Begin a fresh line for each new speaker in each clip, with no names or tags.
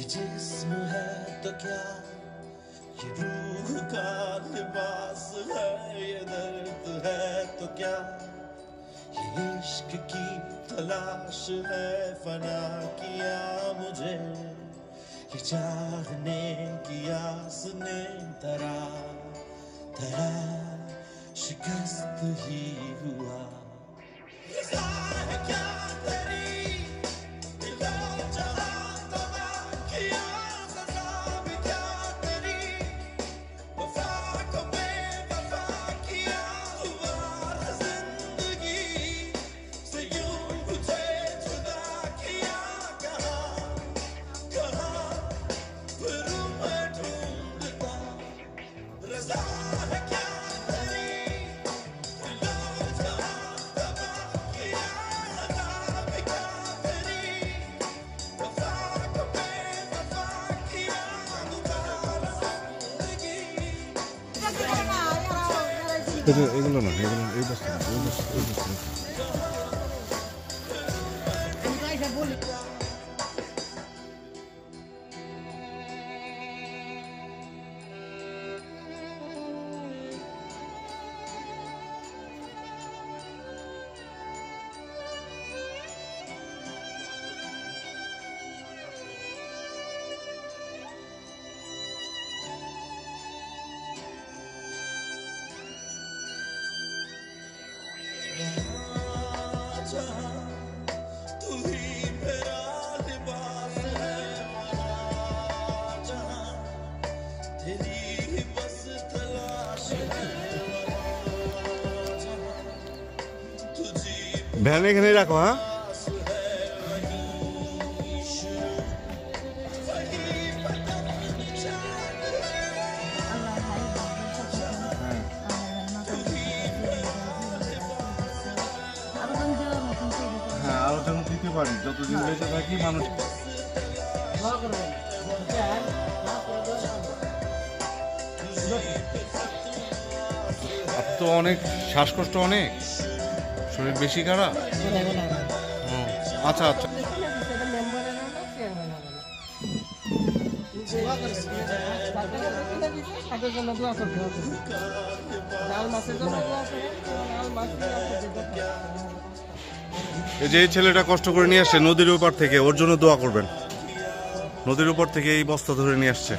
जिस्म है तो क्या, ये रूह का लिबास है, ये दर्द है तो क्या, ये इश्क की तलाश है, फना किया मुझे ये चाहने की आस ने, तरा तरा शिकस्त ही हुआ। क्या तेरी
এগুলো না, এগুলো এই বস্তা এই বস্তা এই বস্তা।
तू ही मेरा लिबास है, जहाँ तेरी ही बस तलाश है, तुझी
ভ্যান এখানে রাখো। হ্যাঁ, আরো যেন দিতে পারি, যতদিন বেঁচে থাকি মানুষ। তো অনেক শ্বাসকষ্ট, অনেক শরীর বেশি খারাপ। আচ্ছা আচ্ছা, এই যে এই ছেলেটা কষ্ট করে নিয়ে আসছে নদীর উপর থেকে, ওর জন্য দোয়া করবেন। নদীর উপর থেকে এই বস্তা ধরে নিয়ে আসছে।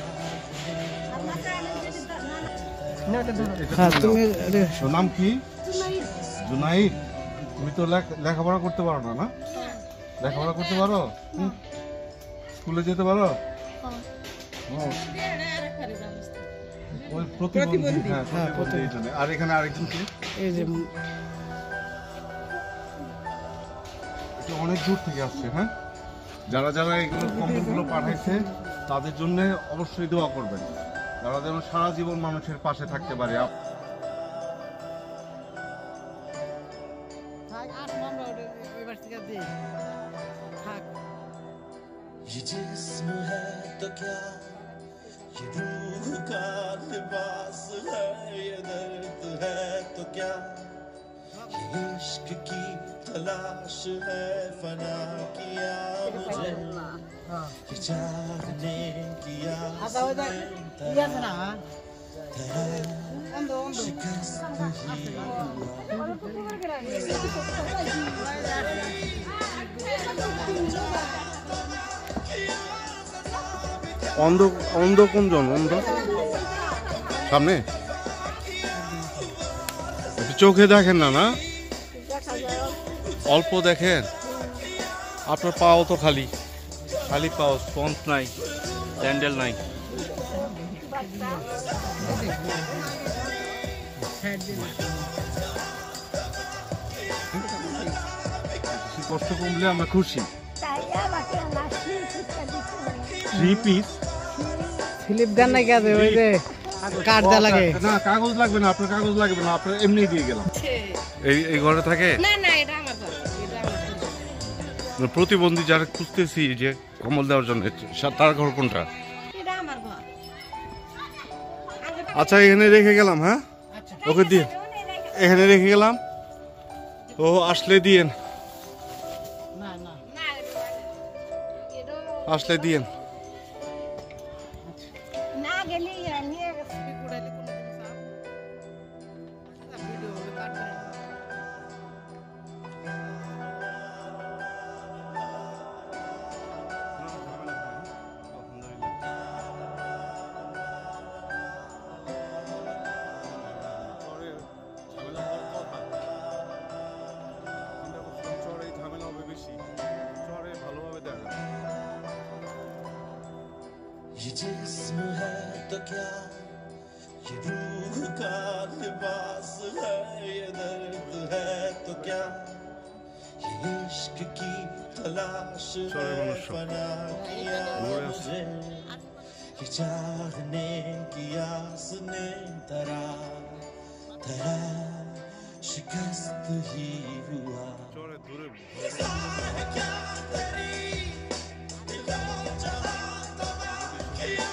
নাম কি? জুনাইদ। তুমি তো লেখাপড়া করতে পারো না? না, লেখাপড়া করতে পারো? স্কুলে যেতে পারো? প্রতিবন্ধী। আর এখানে আরেকজন কি? অনেক দূর থেকে আসছে। হ্যাঁ, যারা যারা এগুলো কম্বলগুলো পাঠাইছে তাদের জন্য অবশ্যই দোয়া করবেন, তারা যেন সারা জীবন মানুষের পাশে থাকতে পারে।
ये जिस्म है तो क्या, ये रूह का लिबास है, ये दर्द है तो क्या, ये इश्क की तलाश है, फना किया मुझे ये चाहने की आस ने, तरा शिकस्त ही हुआ।
অন্ধ অন্ধ কোনজন? অন্ধ সামনে চোখে দেখেন না? না, অল্প দেখেন। আপনার পাও তো খালি খালি পাও, স্পঞ্জ নাই, স্যান্ডেল নাই। কষ্ট কমলে আমরা খুশি। 3 পিস
স্লিপ দেন না কাজে, ওই যে কার্ড দেওয়া লাগে
না, কাগজ লাগবে না আপনার, কাগজ লাগবে না আপনার, এমনি দিয়ে গেলাম। এই ঘরে থাকে
না না, এটা আমার ঘর, এটা আমার ঘর।
প্রতিবন্ধী যারা খুঁজতেছি যে কম্বল দেওয়ার জন্য, তার ঘর কোনটা?
এটা আমার ঘর।
আচ্ছা, এখানে রেখে গেলাম। হ্যাঁ, ওকে দিয়ে এখানে রেখে গেলাম, ও আসলে দিয়েন,
না না,
আসলে দিয়েন।
গেলি নিয়ে গেছে কুড়াইলে কোনো ভিডিও হবে কাটবে না।
ये जिस्म है तो क्या, ये रूह का लिबास है, ये दर्द है तो क्या, ये इश्क की तलाश है, फना किया मुझे, ये चाहने की आस ने तरा तरा शिकस्त ही हुआ। क्या तेरी दिलो जहां तबाह किया,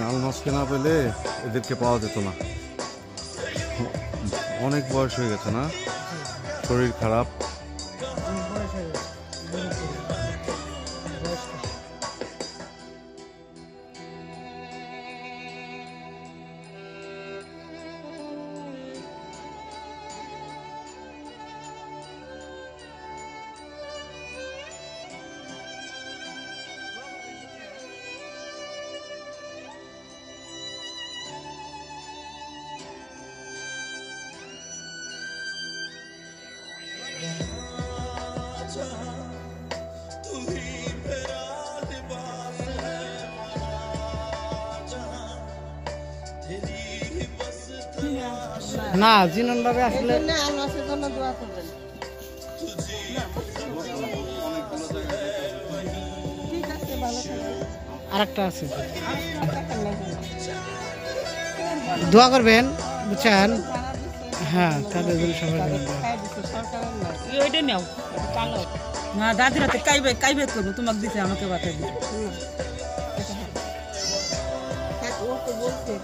আলমাসকে না পেলে এদেরকে পাওয়া যেত না। অনেক বয়স হয়ে গেছে না, শরীর খারাপ।
तू ही मेरा लिबास है, जहां तेरी बस तलाश
না জিনন ভাবে আসলে
আলমাসের জন্য দোয়া করবেন। ঠিক আছে, ভালো থাকবেন।
আরেকটা আছে, দোয়া করবেন বুঝছেন। হ্যাঁ তাদের জন্য সবার জন্য দোয়া।
ওইটা নাও, কালো না দাদির হাতে কাইবে করবো, তোমাকে দিতে আমাকে বাতাই দিতে। ও তো বলছে